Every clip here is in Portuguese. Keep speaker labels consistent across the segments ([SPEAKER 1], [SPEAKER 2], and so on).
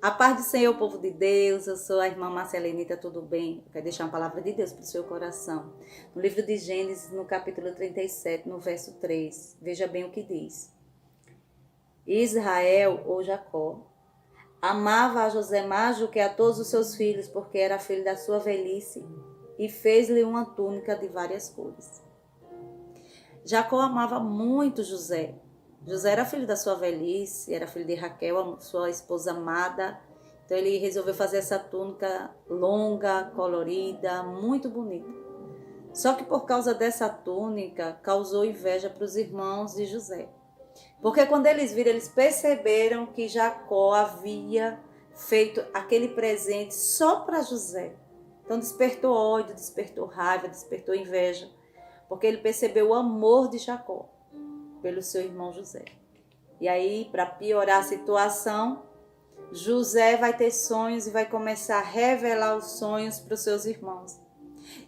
[SPEAKER 1] A paz do Senhor, povo de Deus, eu sou a irmã Marcelinita, tudo bem? Eu quero deixar uma palavra de Deus para o seu coração. No livro de Gênesis, no capítulo 37, no verso 3, veja bem o que diz. Israel, ou Jacó, amava a José mais do que a todos os seus filhos, porque era filho da sua velhice, e fez-lhe uma túnica de várias cores. Jacó amava muito José. José era filho da sua velhice, era filho de Raquel, sua esposa amada. Então ele resolveu fazer essa túnica longa, colorida, muito bonita. Só que por causa dessa túnica, causou inveja para os irmãos de José. Porque quando eles viram, eles perceberam que Jacó havia feito aquele presente só para José. Então despertou ódio, despertou raiva, despertou inveja. Porque ele percebeu o amor de Jacó pelo seu irmão José. E aí, para piorar a situação, José vai ter sonhos e vai começar a revelar os sonhos para os seus irmãos.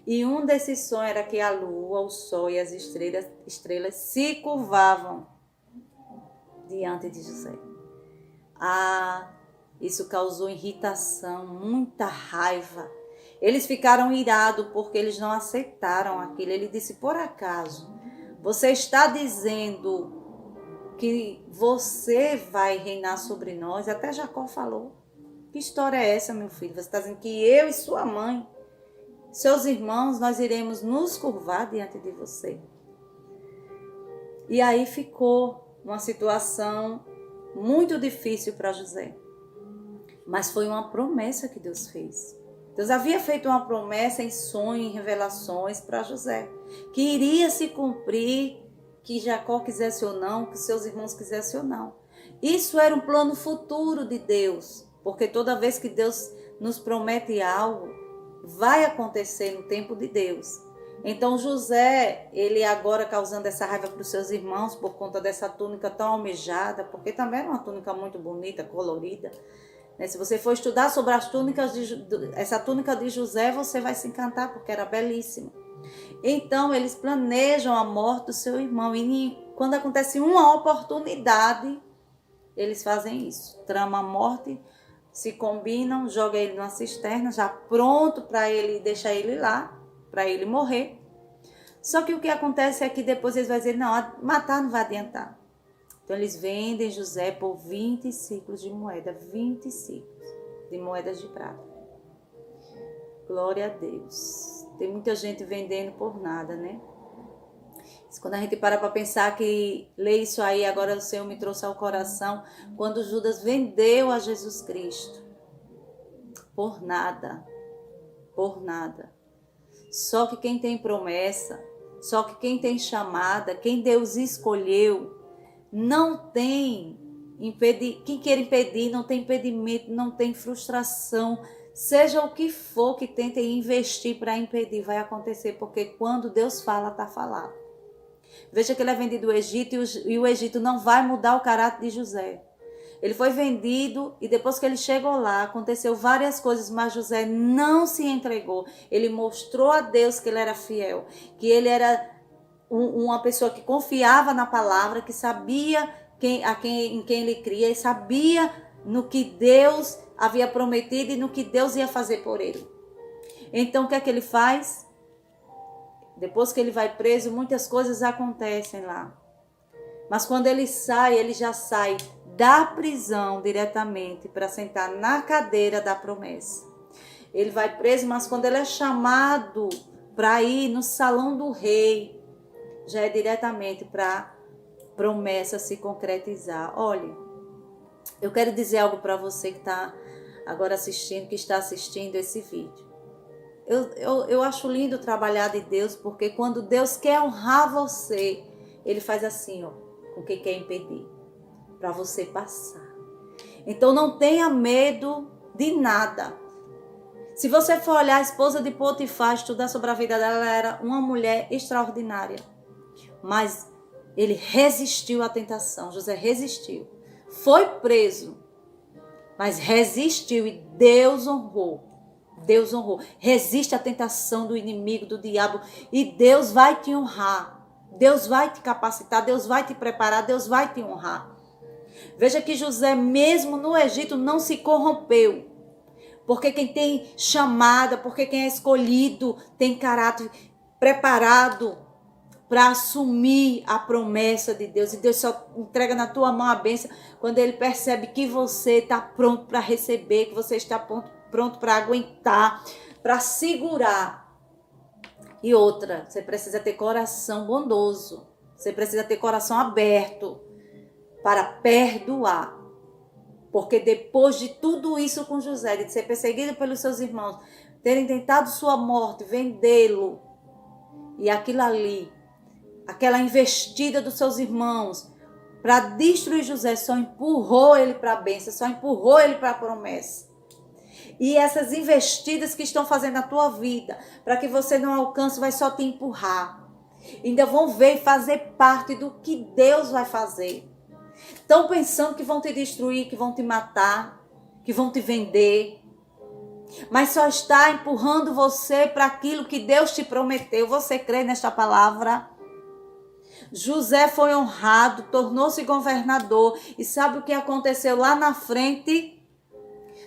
[SPEAKER 1] E um desses sonhos era que a lua, o sol e as estrelas se curvavam diante de José. Isso causou irritação, muita raiva. Eles ficaram irados porque eles não aceitaram aquilo. Ele disse, por acaso, você está dizendo que você vai reinar sobre nós? Até Jacó falou. Que história é essa, meu filho? Você está dizendo que eu e sua mãe, seus irmãos, nós iremos nos curvar diante de você. E aí ficou uma situação muito difícil para José. Mas foi uma promessa que Deus fez. Deus havia feito uma promessa em sonho, em revelações para José, que iria se cumprir, que Jacó quisesse ou não, que seus irmãos quisessem ou não. Isso era um plano futuro de Deus, porque toda vez que Deus nos promete algo, vai acontecer no tempo de Deus. Então José, ele agora causando essa raiva para os seus irmãos por conta dessa túnica tão almejada, porque também era uma túnica muito bonita, colorida. Se você for estudar sobre as túnicas, essa túnica de José, você vai se encantar, porque era belíssima. Então, eles planejam a morte do seu irmão. E quando acontece uma oportunidade, eles fazem isso. Tramam a morte, se combinam, jogam ele numa cisterna, já pronto para ele deixar ele lá, para ele morrer. Só que o que acontece é que depois eles vão dizer, não, matar não vai adiantar. Então, eles vendem José por 20 ciclos de moeda, 20 ciclos de moedas de prata. Glória a Deus. Tem muita gente vendendo por nada, né? Quando a gente para pensar que lê isso aí, agora o Senhor me trouxe ao coração, quando Judas vendeu a Jesus Cristo. Por nada. Por nada. Só que quem tem promessa, só que quem tem chamada, quem Deus escolheu, não tem quem quer impedir, não tem impedimento, não tem frustração, seja o que for que tentem investir para impedir, vai acontecer, porque quando Deus fala, está falado. Veja que ele é vendido ao Egito e o Egito não vai mudar o caráter de José. Ele foi vendido e depois que ele chegou lá, aconteceu várias coisas, mas José não se entregou. Ele mostrou a Deus que ele era fiel, que ele era uma pessoa que confiava na palavra, que sabia em quem ele cria e sabia no que Deus havia prometido e no que Deus ia fazer por ele. Então, o que é que ele faz? Depois que ele vai preso, muitas coisas acontecem lá. Mas quando ele sai, ele já sai da prisão diretamente para sentar na cadeira da promessa. Ele vai preso, mas quando ele é chamado para ir no salão do rei, já é diretamente para a promessa se concretizar. Olha, eu quero dizer algo para você que está agora assistindo, que está assistindo esse vídeo. Eu acho lindo trabalhar de Deus, porque quando Deus quer honrar você, Ele faz assim, ó, com quem quer impedir, para você passar. Então não tenha medo de nada. Se você for olhar a esposa de Potifar, estudar sobre a vida dela, ela era uma mulher extraordinária. Mas ele resistiu à tentação. José resistiu. Foi preso, mas resistiu e Deus honrou. Deus honrou. Resiste à tentação do inimigo, do diabo, e Deus vai te honrar. Deus vai te capacitar, Deus vai te preparar, Deus vai te honrar. Veja que José, mesmo no Egito, não se corrompeu. Porque quem tem chamada, porque quem é escolhido, tem caráter preparado para assumir a promessa de Deus. E Deus só entrega na tua mão a bênção quando Ele percebe que você está pronto para receber, que você está pronto para aguentar, para segurar. E outra, você precisa ter coração bondoso. Você precisa ter coração aberto para perdoar. Porque depois de tudo isso com José, de ser perseguido pelos seus irmãos, terem tentado sua morte, vendê-lo, e aquilo ali, aquela investida dos seus irmãos para destruir José, só empurrou ele para a bênção, só empurrou ele para a promessa. E essas investidas que estão fazendo na tua vida, para que você não alcance, vai só te empurrar. Ainda vão ver e fazer parte do que Deus vai fazer. Estão pensando que vão te destruir, que vão te matar, que vão te vender. Mas só está empurrando você para aquilo que Deus te prometeu. Você crê nesta palavra? José foi honrado, tornou-se governador. E sabe o que aconteceu lá na frente?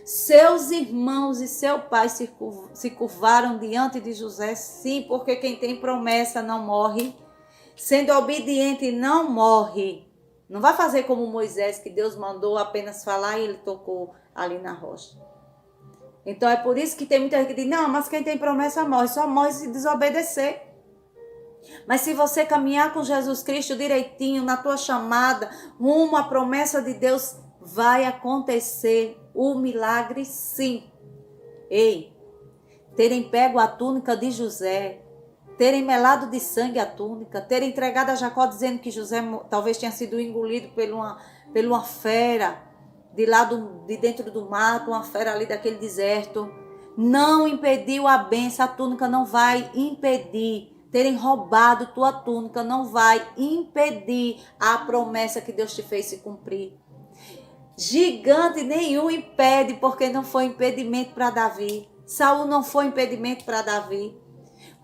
[SPEAKER 1] Seus irmãos e seu pai se curvaram diante de José. Sim, porque quem tem promessa não morre. Sendo obediente não morre. Não vai fazer como Moisés, que Deus mandou apenas falar e ele tocou ali na rocha. Então é por isso que tem muita gente que diz, não, mas quem tem promessa morre, só morre se desobedecer. Mas se você caminhar com Jesus Cristo direitinho, na tua chamada, rumo à promessa de Deus, vai acontecer o milagre sim. Ei, terem pego a túnica de José, terem melado de sangue a túnica, terem entregado a Jacó dizendo que José talvez tinha sido engolido por uma fera de dentro do mato, uma fera ali daquele deserto, não impediu a bênção. A túnica não vai impedir. Terem roubado tua túnica não vai impedir a promessa que Deus te fez se cumprir. Gigante nenhum impede, porque não foi impedimento para Davi. Saul não foi impedimento para Davi.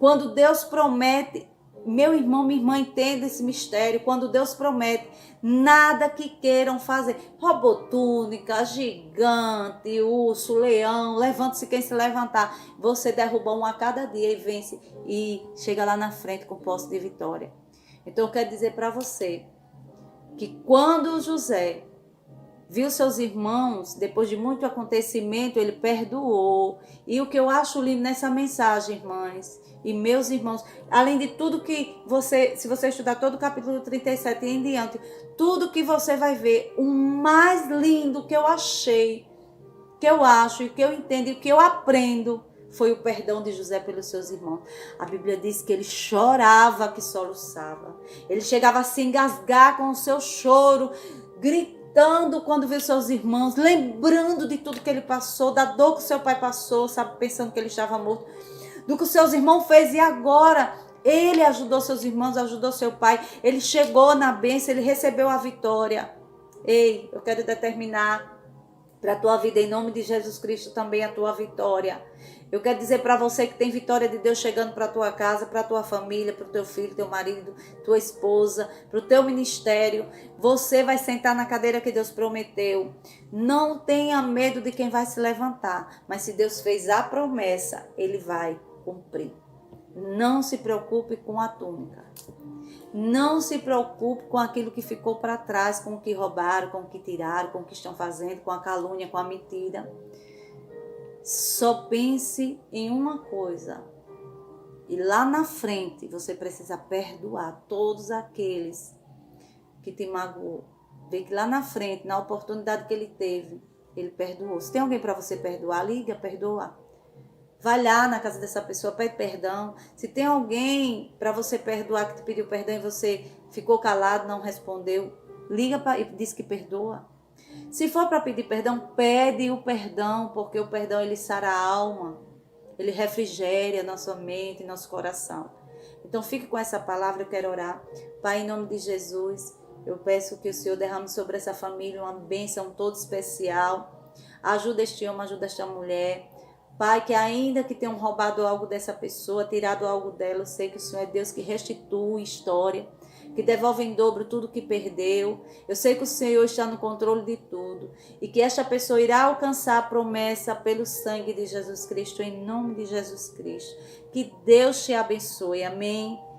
[SPEAKER 1] Quando Deus promete, meu irmão, minha irmã, entenda esse mistério. Quando Deus promete, nada que queiram fazer. Roubou túnica, gigante, urso, leão, levante-se quem se levantar. Você derruba um a cada dia e vence e chega lá na frente com posse de vitória. Então eu quero dizer para você que quando José viu seus irmãos, depois de muito acontecimento, ele perdoou. E o que eu acho lindo nessa mensagem, irmãs e meus irmãos, além de tudo que você, se você estudar todo o capítulo 37 e em diante, tudo que você vai ver, o mais lindo que eu achei, que eu acho, e que eu entendo, e que eu aprendo, foi o perdão de José pelos seus irmãos. A Bíblia diz que ele chorava, que soluçava. Ele chegava a se engasgar com o seu choro, gritando quando viu seus irmãos, lembrando de tudo que ele passou, da dor que seu pai passou, sabe, pensando que ele estava morto, do que os seus irmãos fez, e agora ele ajudou seus irmãos, ajudou seu pai, ele chegou na bênção, ele recebeu a vitória. Ei, eu quero determinar para a tua vida, em nome de Jesus Cristo, também a tua vitória. Eu quero dizer para você que tem vitória de Deus chegando para a tua casa, para a tua família, para o teu filho, teu marido, tua esposa, para o teu ministério. Você vai sentar na cadeira que Deus prometeu. Não tenha medo de quem vai se levantar, mas se Deus fez a promessa, Ele vai cumprir. Não se preocupe com a túnica. Não se preocupe com aquilo que ficou para trás, com o que roubaram, com o que tiraram, com o que estão fazendo, com a calúnia, com a mentira. Só pense em uma coisa. E lá na frente você precisa perdoar todos aqueles que te magoou. Vê que lá na frente, na oportunidade que ele teve, ele perdoou. Se tem alguém para você perdoar, liga, perdoa. Vai lá na casa dessa pessoa, pede perdão. Se tem alguém para você perdoar que te pediu perdão e você ficou calado, não respondeu, liga e diz que perdoa. Se for para pedir perdão, pede o perdão, porque o perdão ele sara a alma, ele refrigera a nossa mente e nosso coração. Então fique com essa palavra, eu quero orar. Pai, em nome de Jesus, eu peço que o Senhor derrame sobre essa família uma bênção toda especial. Ajuda este homem, ajuda esta mulher. Pai, que ainda que tenham roubado algo dessa pessoa, tirado algo dela, eu sei que o Senhor é Deus que restitui história, que devolve em dobro tudo que perdeu. Eu sei que o Senhor está no controle de tudo e que esta pessoa irá alcançar a promessa pelo sangue de Jesus Cristo, em nome de Jesus Cristo. Que Deus te abençoe. Amém.